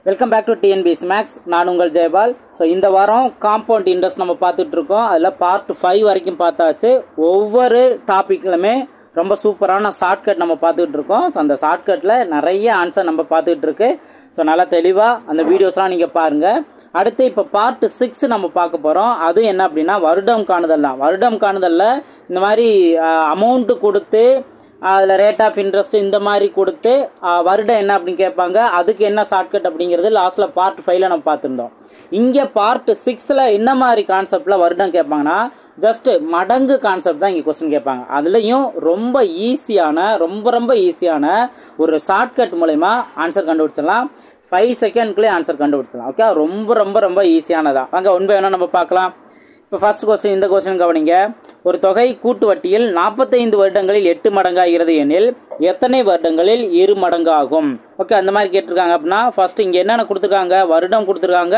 Welcome back to TNPSC max. நான் உங்கள் Jayapal. So இந்த வாரம் காம்பவுண்ட் இன்ட்ரெஸ்ட் நம்ம பார்த்துட்டு இருக்கோம். அதில் பார்ட் 5 வரைக்கும் பார்த்தாச்சு. ஒவ்வொரு டாப்பிக்லுமே ரொம்ப சூப்பரான ஷார்ட்கட் நம்ம பார்த்துக்கிட்டு இருக்கோம். ஸோ அந்த ஷார்ட்கட்டில் நிறைய ஆன்சர் நம்ம பார்த்துக்கிட்டு இருக்கு. ஸோ நல்லா தெளிவாக அந்த வீடியோஸ்லாம் நீங்கள் பாருங்கள். அடுத்து இப்போ பார்ட் 6 நம்ம பார்க்க போகிறோம். அது என்ன அப்படின்னா வருடம் காணுதல் தான். வருடம் காணுதலில் இந்த மாதிரி அமௌண்ட்டு கொடுத்து அதில் ரேட் ஆஃப் இன்ட்ரெஸ்ட் இந்த மாதிரி கொடுத்து வருடம் என்ன அப்படின்னு கேட்பாங்க. அதுக்கு என்ன ஷார்ட்கட் அப்படிங்கிறது லாஸ்ட்டில் பார்ட் 5ல் நம்ம பார்த்துருந்தோம். இங்கே பார்ட் 6ல் என்ன மாதிரி கான்செப்டில் வருடம் கேட்பாங்கன்னா ஜஸ்ட் மடங்கு கான்செப்ட் தான் இங்கே கொஸ்டின் கேட்பாங்க. அதுலேயும் ரொம்ப ஈஸியான ரொம்ப ஈஸியான ஒரு ஷார்ட்கட் மூலமா ஆன்சர் கண்டுபிடிச்சிடலாம். 5 செகண்ட்குள்ளே ஆன்சர் கண்டுபிடிச்சிடலாம். ஓகே, ரொம்ப ஈஸியானதான். வாங்க ஒன் பை ஒன்னா நம்ம பார்க்கலாம். இப்போ ஃபர்ஸ்ட் கொஸ்டின், இந்த கொஸ்டின் கவனிங்க. ஒரு தொகை கூட்டு வட்டியில் 45 வருடங்களில் 8 மடங்காகிறது எனில் எத்தனை வருடங்களில் 2 மடங்கு ஆகும்? ஓகே, அந்த மாதிரி கேட்டிருக்காங்க. அப்படின்னா ஃபர்ஸ்ட் இங்கே என்னென்ன கொடுத்துருக்காங்க? வருடம் கொடுத்துருக்காங்க,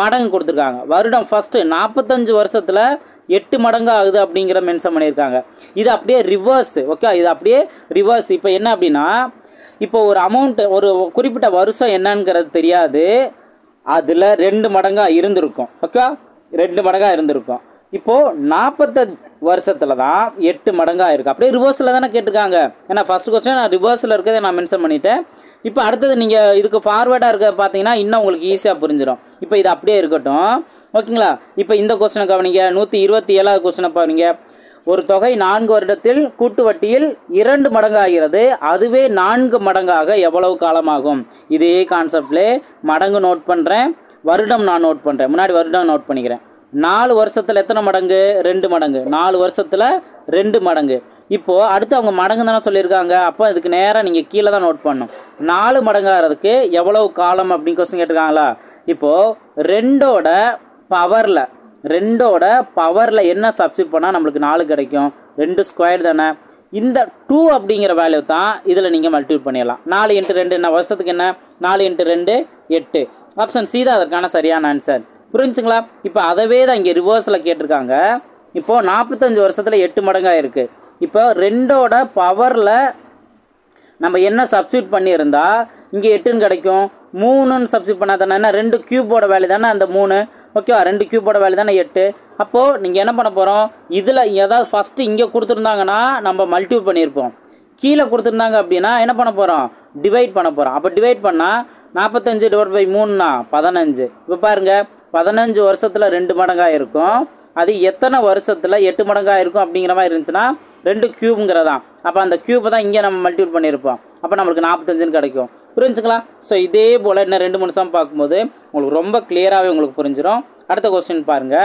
மடங்கு கொடுத்துருக்காங்க. வருடம் ஃபர்ஸ்ட் 45 வருஷத்துல 8 மடங்கு ஆகுது அப்படிங்கிற மென்ஷன் பண்ணியிருக்காங்க. இது அப்படியே ரிவர்ஸ். ஓகே, இது அப்படியே ரிவர்ஸ். இப்போ என்ன அப்படின்னா, இப்போ ஒரு அமௌண்ட், ஒரு குறிப்பிட்ட வருஷம் என்னங்கிறது தெரியாது, அதில் 2 மடங்கா இருந்திருக்கும். ஓகே, 2 மடங்கா இருந்திருக்கும். இப்போ 45 வருஷத்துல தான் 8 மடங்கா இருக்கு. அப்படியே ரிவர்ஸ்ல தானே கேட்டிருக்காங்க. ஏன்னா ஃபர்ஸ்ட் கொஸ்டின் நான் ரிவர்ஸ்ல இருக்கிறத நான் மென்ஷன் பண்ணிட்டேன். இப்போ அடுத்தது நீங்க இதுக்கு ஃபார்வேர்டா இருக்க பார்த்தீங்கன்னா இன்னும் உங்களுக்கு ஈஸியா புரிஞ்சிடும். இப்போ இது அப்படியே இருக்கட்டும். ஓகேங்களா? இப்போ இந்த கொஸ்டினை கவனிங்க. 127வது கொஸ்டினை பாருங்க. ஒரு தொகை 4 வருடத்தில் கூட்டு வட்டியில் 2 மடங்கு ஆகிறது. அதுவே 4 மடங்காக எவ்வளவு காலமாகும்? இதே கான்செப்ட்ல மடங்கு நோட் பண்றேன், வருடம் நான் நோட் பண்றேன். முன்னாடி வருடம் நோட் பண்ணிக்கிறேன். 4 வருஷத்துல எத்தனை மடங்கு? 2 மடங்கு. 4 வருஷத்துல 2 மடங்கு. இப்போ அடுத்து அவங்க மடங்கு தானே சொல்லியிருக்காங்க. அப்போ இதுக்கு நேரம் நீங்க கீழே தான் நோட் பண்ணணும். 4 மடங்காகிறதுக்கு எவ்வளவு காலம் அப்படின்னு கொஸ்டின் கேட்டிருக்காங்களா? இப்போ 2ஓட பவர்ல என்ன சப்ஸ்டிட் பண்ணா நம்மளுக்கு 4 கிடைக்கும்? 2 ஸ்கொயர் தானே. இந்த 2 அப்படிங்கிற வேல்யூ தான் இதுல நீங்க மல்டிபிள் பண்ணிடலாம். 4 × 2 என்ன? வருஷத்துக்கு என்ன? 4 × 2 8. ஆப்ஷன் சி தான் அதற்கான சரியான ஆன்சர். புரிஞ்சுங்களா? இப்போ அதவே தான் இங்கே ரிவர்ஸில் கேட்டிருக்காங்க. இப்போ 45 வருஷத்துல 8 மடங்கா இருக்கு. இப்போ 2ஓட பவரில் நம்ம என்ன சப்ஸ்டியூட் பண்ணியிருந்தா இங்கே 8ன்னு கிடைக்கும். 3ன்னு சப்ஸ்டியூட் பண்ணா தானே என்ன? 2 கியூபோட வேல்யூ தானே அந்த 3. ஓகேவா? 2 கியூபோட வேல்யூ தானே 8. அப்போது நீங்கள் என்ன பண்ண போகிறோம்? இதில் ஏதாவது ஃபஸ்ட்டு இங்கே கொடுத்துருந்தாங்கன்னா நம்ம மல்டிபிள் பண்ணியிருப்போம். கீழே கொடுத்துருந்தாங்க அப்படின்னா என்ன பண்ண போகிறோம்? டிவைட் பண்ண போகிறோம். அப்போ டிவைட் பண்ணால் 45 / 3னா 15. இப்போ பாருங்க, 15 வருஷத்துல 2 மடங்கா இருக்கும். அது எத்தனை வருஷத்துல 8 மடங்கா இருக்கும் அப்படிங்கிற மாதிரி இருந்துச்சுன்னா 2 கியூப்ங்கிறதா. அப்போ அந்த கியூப் தான் இங்கே நம்ம மல்டிபிள் பண்ணியிருப்போம். அப்போ நம்மளுக்கு 45ன்னு கிடைக்கும். புரிஞ்சுங்களா? ஸோ இதே போல் இன்னும் 2-3 சம் பார்க்கும்போது உங்களுக்கு ரொம்ப கிளியராகவே உங்களுக்கு புரிஞ்சிடும். அடுத்த கொஸ்டின் பாருங்க.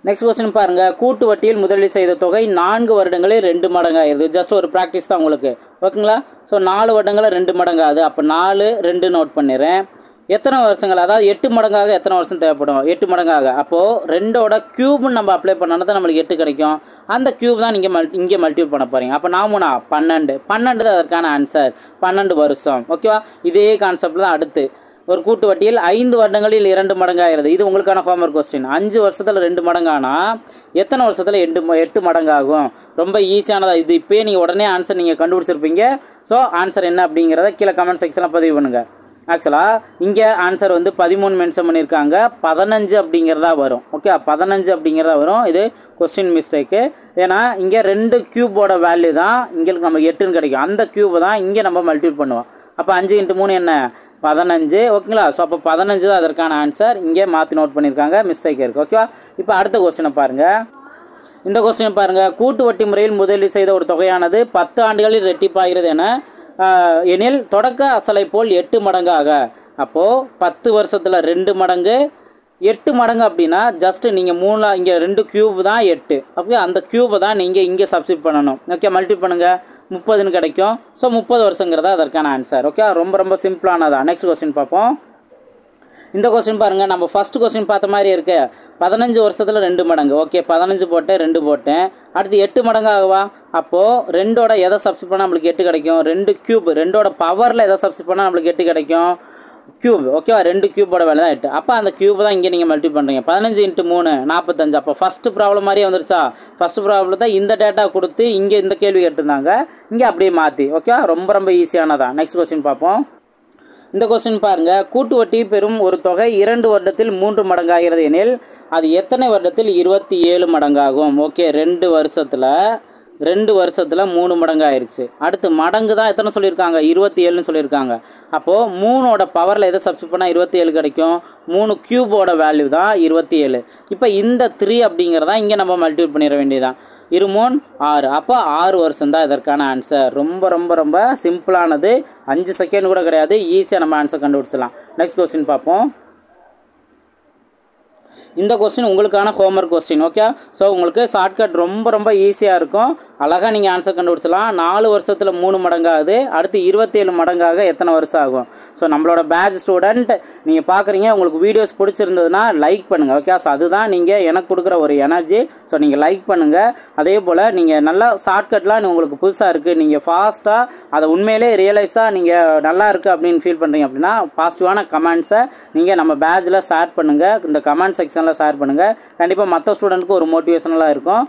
நெக்ஸ்ட் கொஸ்டின் பாருங்க. கூட்டு வட்டியில் முதலீடு செய்த தொகை 4 வருடங்களில் 2 மடங்காயிருது. ஜஸ்ட் ஒரு ப்ராக்டிஸ் தான் உங்களுக்கு. ஓகேங்களா? ஸோ 4 வருடங்களில் 2 மடங்காகுது. அப்போ 4 2 நோட் பண்ணிடுறேன். எத்தனை வருஷங்கள்? அதாவது 8 மடங்காக எத்தனை வருஷம் தேவைப்படும்? 8 மடங்காக. அப்போது 2ஓட கியூப்னு நம்ம அப்ளை பண்ணோன்னா தான் நம்மளுக்கு 8 கிடைக்கும். அந்த கியூப் தான் நீங்கள் இங்கே மல்டிபிள் பண்ண போகிறீங்க. அப்போ 12 தான் அதற்கான ஆன்சர். 12 வருஷம். ஓகேவா? இதே கான்செப்ட் தான் அடுத்து. ஒரு கூட்டு வட்டியில் 5 வருடங்களில் 2 மடங்காகிறது. இது உங்களுக்கான ஹோம்வொர்க் கொஸ்டின். 5 வருஷத்துல 2 மடங்கானா எத்தனை வருஷத்துல 8 மடங்காகும்? ரொம்ப ஈஸியானதா. இது இப்போயே நீங்கள் உடனே ஆன்சர் நீங்கள் கண்டுபிடிச்சிருப்பீங்க. ஸோ ஆன்சர் என்ன அப்படிங்கிறத கீழே கமெண்ட் செக்ஷனில் பதிவு பண்ணுங்க. ஆக்சுவலாக இங்கே ஆன்சர் 13 மென்ஷன் பண்ணியிருக்காங்க. 15 அப்படிங்கிறதா வரும். ஓகே, 15 அப்படிங்கிறதா வரும். இது கொஸ்டின் மிஸ்டேக்கு. ஏன்னா இங்கே 2 கியூபோட வேல்யூ தான் இங்களுக்கு நமக்கு 8ன்னு கிடைக்கும். அந்த கியூபை தான் இங்கே நம்ம மல்டிபிள் பண்ணுவோம். அப்போ 5 × 3 என்ன? 15. ஓகேங்களா? ஸோ அப்போ 15 தான் அதற்கான ஆன்சர். இங்கே மாற்றி நோட் பண்ணியிருக்காங்க, மிஸ்டேக் இருக்குது. ஓகேவா? இப்போ அடுத்த கொஸ்டினை பாருங்கள். இந்த கொஸ்டின் பாருங்கள். கூட்டு வட்டி முறையில் முதலீடு செய்த ஒரு தொகையானது 10 ஆண்டுகளில் ரெட்டிப்பாகிறது எனில் தொடக்க அசலை போல் 8 மடங்காக. அப்போது 10 வருஷத்தில் 2 மடங்கு, 8 மடங்கு அப்படின்னா ஜஸ்ட் நீங்கள் 3 இங்கே 2 கியூப் தான் 8. அப்போ அந்த கியூபை தான் நீங்கள் இங்கே சப்ஸ்டிட் பண்ணணும். ஓகே, மல்டிபிள் பண்ணுங்கள். 30ன்னு கிடைக்கும். ஸோ 30 வருஷங்கிறதா அதற்கான ஆன்சர். ஓகே, ரொம்ப சிம்பிளானதான். நெக்ஸ்ட் கொஸ்டின் பார்ப்போம். இந்த கொஸ்டின் பாருங்கள். நம்ம ஃபர்ஸ்ட் கொஸ்டின் பார்த்த மாதிரி இருக்கு. 15 வருஷத்துல 2 மடங்கு. ஓகே, 15 போட்டேன், 2 போட்டேன். அடுத்து 8 மடங்கு ஆகுவா? அப்போது 2ஓட எதை சப்ஸ்டிட் பண்ணால் நம்மளுக்கு 8 கிடைக்கும்? 2 கியூப். 2ஓட பவரில் எதை சப்ஸ்டிட் பண்ணால் நம்மளுக்கு 8 கிடைக்கும்? கியூப். ஓகேவா? 2 கியூபோட வேலை தான் 8. அப்போ அந்த கியூப் தான் இங்கே நீங்கள் மல்டிபிள் பண்ணுறீங்க. 15 × 3 45. அப்போ ஃபர்ஸ்ட் ப்ராப்ளம் மாதிரியே வந்துருச்சா? ஃபர்ஸ்ட் ப்ராப்ளம் தான் இந்த டேட்டா கொடுத்து இங்கே இந்த கேள்வி கேட்டிருந்தாங்க. இங்கே அப்படியே மாற்றி. ஓகே, ரொம்ப ஈஸியானதான். நெக்ஸ்ட் கொஸ்டின் பார்ப்போம். இந்த கொஸ்டின் பாருங்க, கூட்டு வட்டி பெறும் ஒரு தொகை 2 வருடத்தில் 3 மடங்காகிறது எனில் அது எத்தனை வருடத்தில் 27 மடங்காகும்? ஓகே, 2 வருஷத்தில் 3 மடங்கு ஆயிடுச்சு. அடுத்து மடங்கு தான் எத்தனை சொல்லியிருக்காங்க? 27ன்னு சொல்லியிருக்காங்க. அப்போது 3ஓட பவரில் எதை சப்ஸ்டிட் பண்ணால் 27 கிடைக்கும்? 3 கியூபோட வேல்யூ தான் 27. இப்போ இந்த 3 அப்படிங்கிறதா இங்கே நம்ம மல்டிபிள் பண்ணிட வேண்டியதான். 2 3 6. அப்போ 6 வருஷம் தான் இதற்கான ஆன்சர். ரொம்ப ரொம்ப ரொம்ப சிம்பிளானது, 5 செகண்ட் கூட கிடையாது, ஈஸியாக நம்ம ஆன்சர் கண்டுபிடிச்சலாம். நெக்ஸ்ட் கொஸ்டின் பார்ப்போம். இந்த கொஸ்டின் உங்களுக்கான ஹோம்ஒர்க் கொஸ்டின். ஓகே, ஸோ உங்களுக்கு ஷார்ட்கட் ரொம்ப ரொம்ப ஈஸியாக இருக்கும், அழகாக நீங்கள் ஆன்சர் கண்டுபிடிச்சலாம். 4 வருஷத்தில் 3 மடங்காகுது, அடுத்து 27 மடங்காக எத்தனை வருஷம் ஆகும்? ஸோ நம்மளோட பேட்ச் ஸ்டூடெண்ட் நீங்கள் பார்க்குறீங்க, உங்களுக்கு வீடியோஸ் பிடிச்சிருந்ததுன்னா லைக் பண்ணுங்கள். ஓகே, ஸோ அதுதான் நீங்கள் எனக்கு கொடுக்குற ஒரு எனர்ஜி. ஸோ நீங்கள் லைக் பண்ணுங்கள். அதே போல் நீங்கள் நல்லா ஷார்ட்கட்லாம் உங்களுக்கு புதுசாக இருக்குது, நீங்கள் ஃபாஸ்ட்டாக அதை உண்மையிலே ரியலைஸாக நீங்கள் நல்லா இருக்குது அப்படின்னு ஃபீல் பண்ணுறீங்க அப்படின்னா பாசிட்டிவான கமெண்ட்ஸை நீங்கள் நம்ம பேட்சில் ஷேர் பண்ணுங்கள், இந்த கமெண்ட் செக்ஷனில் ஷேர் பண்ணுங்கள். கண்டிப்பாக மற்ற ஸ்டூடெண்ட்டுக்கு ஒரு மோட்டிவேஷனலாக இருக்கும்,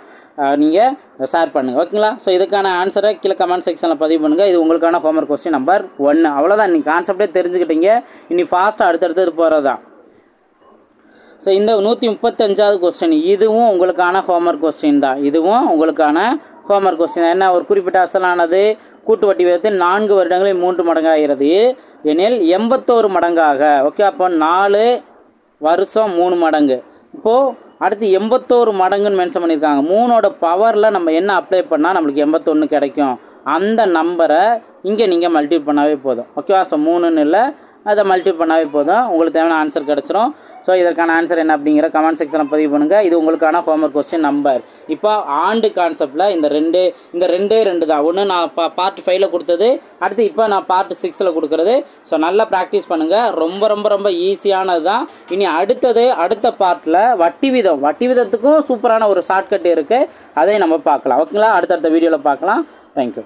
நீங்கள் ஷேர் பண்ணுங்கள். ஓகேங்களா? ஸோ இதுக்கான ஆன்சரை கீழே கமெண்ட் செக்ஷனில் பதிவு பண்ணுங்கள். இது உங்களுக்கான ஹோம்ஒர்க் கொஸ்டின் நம்பர் 1. அவ்வளோதான், நீங்கள் கான்செப்டே தெரிஞ்சுக்கிட்டீங்க. இனி ஃபாஸ்ட்டாக அடுத்தடுத்து போகிறது தான். ஸோ இந்த 135வது கொஸ்டின், இதுவும் உங்களுக்கான ஹோம்ஒர்க் கொஸ்டின் தான். இதுவும் உங்களுக்கான ஹோம்ஒர்க் கொஸ்டின். என்ன, ஒரு குறிப்பிட்ட அசலானது கூட்டு வட்டி விகிதத்தில் 4 வருடங்களில் 3 மடங்காகிறது எனில் 81 மடங்காக. ஓகே, அப்போ 4 வருஷம் 3 மடங்கு. இப்போது அடுத்து 81 மடங்குன்னு மென்ஷன் பண்ணியிருக்காங்க. 3ஓட பவரில் நம்ம என்ன அப்ளை பண்ணால் நம்மளுக்கு 81 கிடைக்கும்? அந்த நம்பரை இங்கே நீங்கள் மல்டிபிள் பண்ணாவே போதும். ஓகேவா? ஸோ 3ன்னு இல்லை, அதை மல்டிபிள் பண்ணாவே போதும், உங்களுக்கு தேவையான ஆன்சர் கிடச்சிரும். ஸோ இதற்கான ஆன்சர் என்ன அப்படிங்கிற கமெண்ட் செக்ஷனில் பதிவு பண்ணுங்கள். இது உங்களுக்கான ஹோம்ஒர்க் கொஸ்டின் நம்பர். இப்போ ஆண்டு கான்செப்டில் இந்த ரெண்டு தான். ஒன்று நான் பார்ட் 5ல் கொடுத்தது, அடுத்து இப்போ நான் பார்ட் 6ல் கொடுக்குறது. ஸோ நல்லா ப்ராக்டிஸ் பண்ணுங்கள், ரொம்ப ரொம்ப ரொம்ப ஈஸியானது தான். இனி அடுத்த பார்ட்டில் வட்டி விதத்துக்கும் சூப்பரான ஒரு ஷார்ட்கட் இருக்குது, அதையும் நம்ம பார்க்கலாம். ஓகேங்களா? அடுத்தடுத்த வீடியோவில் பார்க்கலாம். தேங்க்யூ.